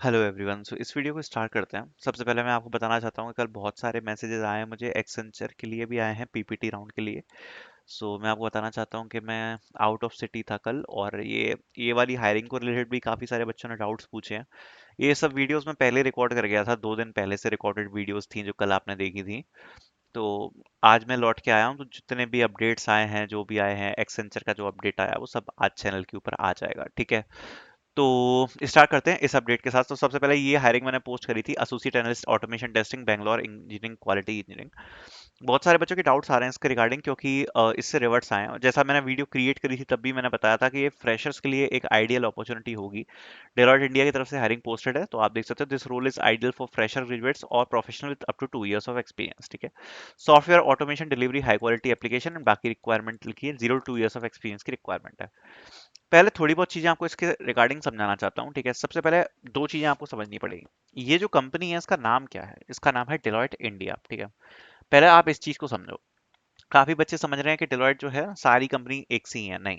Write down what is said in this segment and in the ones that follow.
Hello everyone. सो इस video को start करते हैं। सबसे पहले मैं आपको बताना चाहता हूँ कि कल बहुत सारे मैसेजेस आए हैं मुझे, एक्सेंचर के लिए भी आए हैं, पीपीटी राउंड के लिए। मैं आपको बताना चाहता हूँ कि मैं आउट ऑफ सिटी था कल, और ये वाली हायरिंग को रिलेटेड भी काफ़ी सारे बच्चों ने डाउट्स पूछे हैं। ये सब वीडियोस मैं पहले रिकॉर्ड कर गया था, 2 दिन पहले से रिकॉर्डेड वीडियोस थी जो कल आपने देखी थी। तो आज मैं लौट के आया हूँ, तो जितने भी अपडेट्स आए हैं, जो भी आए हैं, एक्सेंचर का जो अपडेट आया है, वो सब आज चैनल के ऊपर आ जाएगा, ठीक है। तो स्टार्ट करते हैं इस अपडेट के साथ। तो सबसे पहले ये हायरिंग मैंने पोस्ट करी थी, associate analyst automation testing, Bangalore engineering, quality engineering. बहुत सारे बच्चों के डाउट्स आ रहे हैं इसके रिगार्डिंग, क्योंकि इससे रिवर्ट्स आए हैं। जैसा मैंने वीडियो क्रिएट करी थी तब भी मैंने बताया था कि ये फ्रेशर्स के लिए एक आइडियल अपॉर्चुनिटी होगी। डेलॉयट इंडिया की तरफ से हायरिंग पोस्टेड है, तो आप देख सकते हो, this role is ideal for fresher graduates और professional with up to 2 years of experience, ठीक है। Software automation delivery high quality application, and बाकी रिक्वायरमेंट लिखी है, 0 to 2 years ऑफ एक्सपीरियंस की रिक्वायरमेंट है। पहले थोड़ी बहुत चीजें आपको इसके रिगार्डिंग समझाना चाहता हूँ, ठीक है। सबसे पहले दो चीजें आपको समझनी पड़ेगी। ये जो कंपनी है इसका नाम क्या है? इसका नाम है डेलॉयट इंडिया, ठीक है। पहले आप इस चीज को समझो। काफी बच्चे समझ रहे हैं कि डेलॉयट जो है सारी कंपनी एक सी है, नहीं।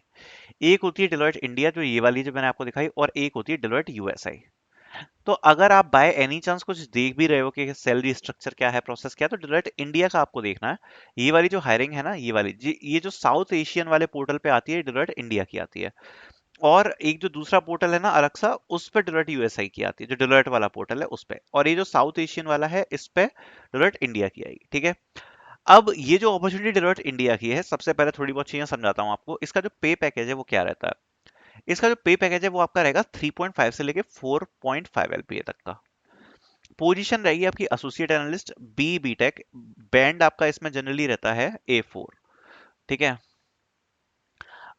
एक होती है डेलॉयट इंडिया, जो ये वाली जो मैंने आपको दिखाई, और एक होती है डेलॉयट यूएसआई। तो अगर आप बाय एनी चांस कुछ देख भी रहे हो कि सैलरी स्ट्रक्चर क्या है, प्रोसेस क्या है, तो डेलॉयट इंडिया का आपको देखना है। ये वाली जो हायरिंग है ना, ये वाली ये जो साउथ एशियन वाले पोर्टल पे आती है, डेलॉयट इंडिया की आती है। और एक जो दूसरा पोर्टल है ना अलग सा, उस पे डेलोइट यूएसआई की आती है, जो डेलोइट वाला पोर्टल है उस पे। और ये जो साउथ एशियन वाला है, इस पे डेलोइट इंडिया की आएगी, ठीक है। अब ये जो अपॉर्चुनिटी डेलोइट इंडिया की है, सबसे पहले थोड़ी बहुत चीजें समझाता हूँ आपको। इसका जो पे पैकेज है वो क्या रहता है। इसका जो पे पैकेज है वो आपका रहेगा 3.5 से लेके 4.5 एलपीए तक का। पोजीशन रहेगी आपकी associate analyst, B tech. Band आपका इसमें जनरली रहता है A4, ठीक है।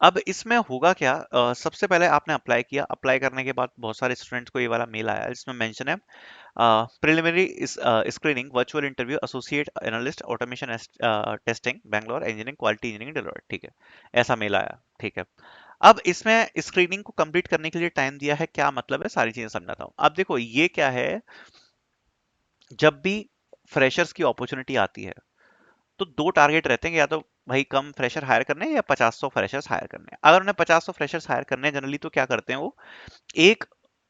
अब इसमें होगा क्या, सबसे पहले आपने अप्लाई किया। अप्लाई करने के बाद बहुत सारे स्टूडेंट्स को ये वाला मेल आया, जिसमें मेंशन है preliminary screening virtual interview associate analyst automation testing Bangalore engineering quality engineering Deloitte, ठीक है। ऐसा मेल आया, ठीक है। अब इसमें स्क्रीनिंग को कंप्लीट करने के लिए टाइम दिया है, क्या मतलब है, सारी चीजें समझाता हूँ। अब देखो ये क्या है, जब भी फ्रेशर्स की अपॉर्चुनिटी आती है, तो दो टारगेट रहते हैं कि या तो भाई कम फ्रेशर हायर करने हैं, या 50-100 फ्रेशर्स हायर करने हैं। अगर उन्हें 50-100 फ्रेशर्स हायर करने हैं जनरली, तो क्या करते हैं वो, एक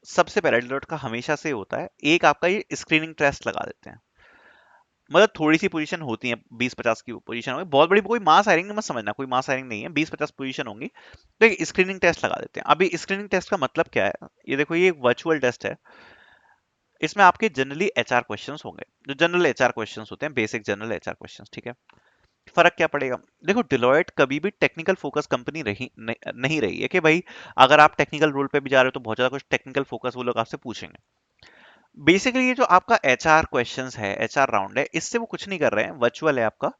सबसे पहला डिलोट का हमेशा से होता है, एक आपका ये स्क्रीनिंग टेस्ट लगा देते हैं। मतलब थोड़ी सी पोजीशन होती है, 20-50 की पोजीशन होगी, बहुत बड़ी कोई मास हायरिंग नहीं मत समझना, कोई मास हायरिंग नहीं है, 20-50 पोजीशन होंगी। तो एक स्क्रीनिंग टेस्ट लगा देते हैं। अभी स्क्रीनिंग टेस्ट का मतलब क्या है, ये देखो, ये एक वर्चुअल टेस्ट है। इसमें आपके जनरली एचआर क्वेश्चंस होंगे, जो जनरल एचआर क्वेश्चंस होते हैं, बेसिक जनरल एचआर क्वेश्चंस, ठीक है। फर्क क्या पड़ेगा, देखो डिलॉयट कभी भी टेक्निकल फोकस कंपनी नहीं रही है कि भाई अगर आप टेक्निकल रोल पे भी जा रहे हो तो बहुत ज्यादा कुछ टेक्निकल फोकस वो लोग आपसे पूछेंगे। बेसिकली ये जो आपका एचआर क्वेश्चंस है, एचआर राउंड है, इससे वो कुछ नहीं कर रहे हैं, वर्चुअल है आपका।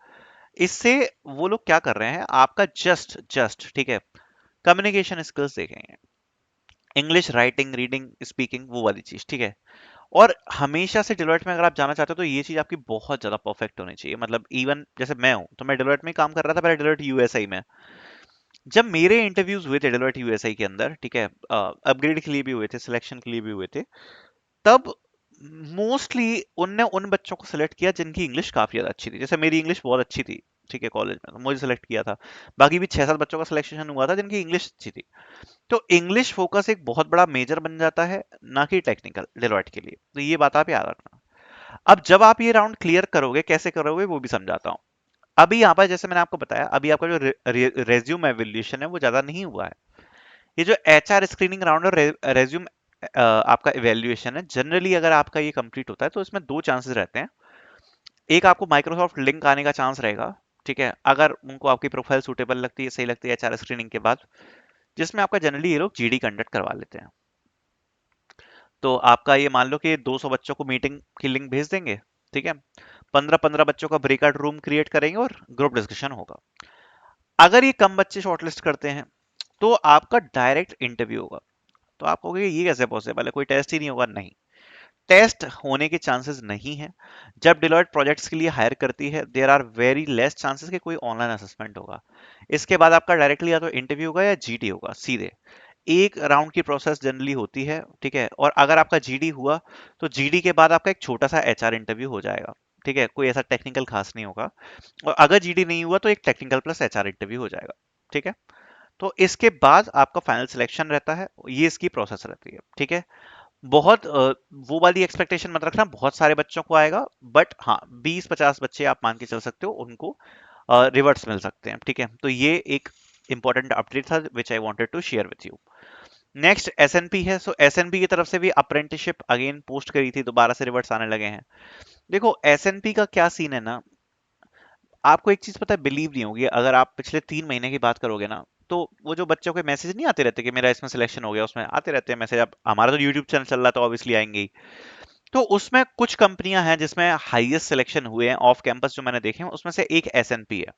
इससे वो लोग क्या कर रहे हैं, आपका जस्ट जस्ट ठीक है, कम्युनिकेशन स्किल्स देखेंगे। इंग्लिश राइटिंग रीडिंग स्पीकिंग वो वाली चीज, ठीक है। और हमेशा से डिलॉयट में अगर आप जाना चाहते हो, तो ये चीज आपकी बहुत ज्यादा परफेक्ट होनी चाहिए। मतलब इवन जैसे मैं हूं, तो मैं डिलॉयट में ही काम कर रहा था पहले, डिलॉयट यूएसआई में। जब मेरे इंटरव्यूज हुए थे डेलोइट यूएसआई के अंदर, ठीक है, अपग्रेड के लिए भी हुए थे, सिलेक्शन के लिए भी हुए थे, तब मोस्टली उनने उन बच्चों को सिलेक्ट किया जिनकी इंग्लिश काफी ज्यादा अच्छी थी। जैसे मेरी इंग्लिश बहुत अच्छी थी, ठीक है, कॉलेज में, तो मुझे सिलेक्ट किया था। बाकी भी 6-7 बच्चों का सिलेक्शन हुआ था जिनकी इंग्लिश अच्छी थी। तो इंग्लिश फोकस एक बहुत बड़ा मेजर बन जाता है, ना कि टेक्निकल, डेलोइट के लिए। तो ये बात आप याद रखना। अब जब आप ये राउंड क्लियर करोगे, कैसे करोगे वो भी समझाता हूँ। अभी यहाँ पर जैसे मैंने आपको बताया, अभी आपका जो रेज्यूम एवोल्यूशन है वो ज्यादा नहीं हुआ है। ये जो एचआर स्क्रीनिंग राउंड और रेज्यूम आपका इवेल्युएशन है, जनरली अगर आपका ये कंप्लीट होता है, तो इसमें दो चांसेस रहते हैं। एक, आपको माइक्रोसॉफ्ट लिंक आने का चांस रहेगा, ठीक है, अगर उनको आपकी प्रोफाइल सूटेबल लगती है, सही लगती है एचआर स्क्रीनिंग के बाद, जिसमें आपका जनरली ये लोग जीडी कंडक्ट करवा लेते हैं। तो आपका ये मान लो कि 200 बच्चों को मीटिंग की लिंक भेज देंगे, ठीक है। 15-15 बच्चों का ब्रेकआउट रूम क्रिएट करेंगे और ग्रुप डिस्कशन होगा। अगर ये कम बच्चे शॉर्टलिस्ट करते हैं, तो आपका डायरेक्ट इंटरव्यू होगा। तो आप कहोगे ये कैसे पॉसिबल है, कोई टेस्ट ही नहीं होगा? नहीं, टेस्ट होने के चांसेस नहीं है। जब डिलॉयट प्रोजेक्ट्स के लिए हायर करती है, there are very less chances कि कोई ऑनलाइन असेसमेंट होगा। इसके बाद आपका डायरेक्टली या तो इंटरव्यू होगा या जीडी होगा, सीधे एक राउंड की प्रोसेस जनरली होती है, ठीक है। और अगर आपका जीडी हुआ, तो जीडी के बाद आपका एक छोटा सा एचआर इंटरव्यू हो जाएगा, ठीक है, कोई ऐसा टेक्निकल खास नहीं होगा। और अगर जीडी नहीं हुआ, तो एक टेक्निकल प्लस एचआर इंटरव्यू हो जाएगा, ठीक है। तो इसके बाद आपका फाइनल सिलेक्शन रहता है, ये इसकी प्रोसेस रहती है, ठीक है। बहुत वो वाली एक्सपेक्टेशन मत रखना बहुत सारे बच्चों को आएगा, बट हाँ 20-50 बच्चे आप मान के चल सकते हो उनको रिवर्ट्स मिल सकते हैं, ठीक है। तो ये एक इंपॉर्टेंट अपडेट था which I wanted to share with you. Next SNP है। सो एसएनपी की तरफ से भी अप्रेंटिसशिप अगेन पोस्ट करी थी, दोबारा से रिवर्ट्स आने लगे हैं। देखो एसएनपी का क्या सीन है ना, आपको एक चीज पता है, बिलीव नहीं होगी, अगर आप पिछले 3 महीने की बात करोगे ना, तो वो जो बच्चों के मैसेज नहीं आते रहते कि मेरा इसमें सिलेक्शन हो गया, उसमें आते रहते हैं मैसेज। अब हमारा तो यूट्यूब चैनल चल रहा है तो ऑब्वियसली आएंगे ही। तो उसमें कुछ कंपनियां हैं जिसमें हाईएस्ट सिलेक्शन हुए हैं ऑफ कैंपस जो मैंने देखे हैं, उसमें से एक एसएनपी है।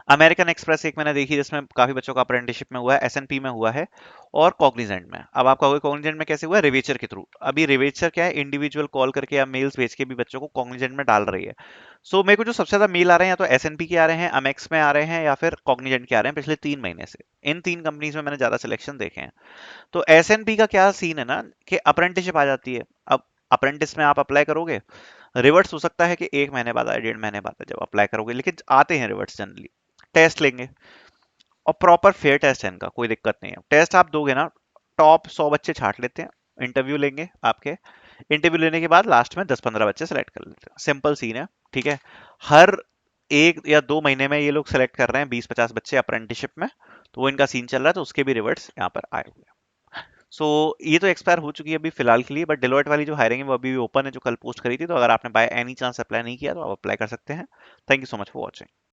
अमेरिकन एक्सप्रेस एक मैंने देखी जिसमें काफी बच्चों का अप्रेंटिसशिप में हुआ है, एसएनपी में हुआ है, और कॉग्निजेंट में। अब आप कहोगे कॉग्निजेंट में कैसे हुआ है, रिवेचर के थ्रू। अभी रिवेचर क्या है, इंडिविजुअल कॉल करके या मेल्स भेज के भी बच्चों को कॉग्निजेंट में डाल रही है। सो मेरे को जो सबसे ज्यादा मेल आ रहे हैं, या तो एसएनपी के आ रहे हैं, अमेक्स में आ रहे हैं, या फिर कॉग्निजेंट के आ रहे हैं पिछले 3 महीने से। इन तीन कंपनीज में मैंने ज्यादा सिलेक्शन देखे हैं। तो एसएनपी का क्या सीन है ना, कि अप्रेंटिसशिप आ जाती है। अब अप्रेंटिस में आप अप्लाई करोगे, रिवर्ट्स हो सकता है कि 1 महीने बाद आए, 1.5 महीने बाद आए जब अप्लाई करोगे, लेकिन आते हैं रिवर्ट्स जनरली। टेस्ट लेंगे, और प्रॉपर फेयर टेस्ट है इनका, कोई दिक्कत नहीं है। टेस्ट आप दोगे ना, टॉप 100 बच्चे छांट लेते हैं, इंटरव्यू लेंगे आपके। इंटरव्यू लेने के बाद लास्ट में 10-15 बच्चे सेलेक्ट कर लेते हैं, सिंपल सीन है, ठीक है। हर 1 या 2 महीने में ये लोग सेलेक्ट कर रहे हैं 20-50 बच्चे अप्रेंटिसशिप में। तो वो इनका सीन चल रहा है, तो उसके भी रिवर्ट्स यहाँ पर आए हुए हैं। सो ये तो एक्सपायर हो चुकी है अभी फिलहाल के लिए, बट डिलॉयट वाली जो हायरिंग है वो अभी भी ओपन है, जो कल पोस्ट करी थी। तो अगर आपने बाय एनी चांस अप्लाई नहीं किया तो आप अप्लाई कर सकते हैं। Thank you so much for watching.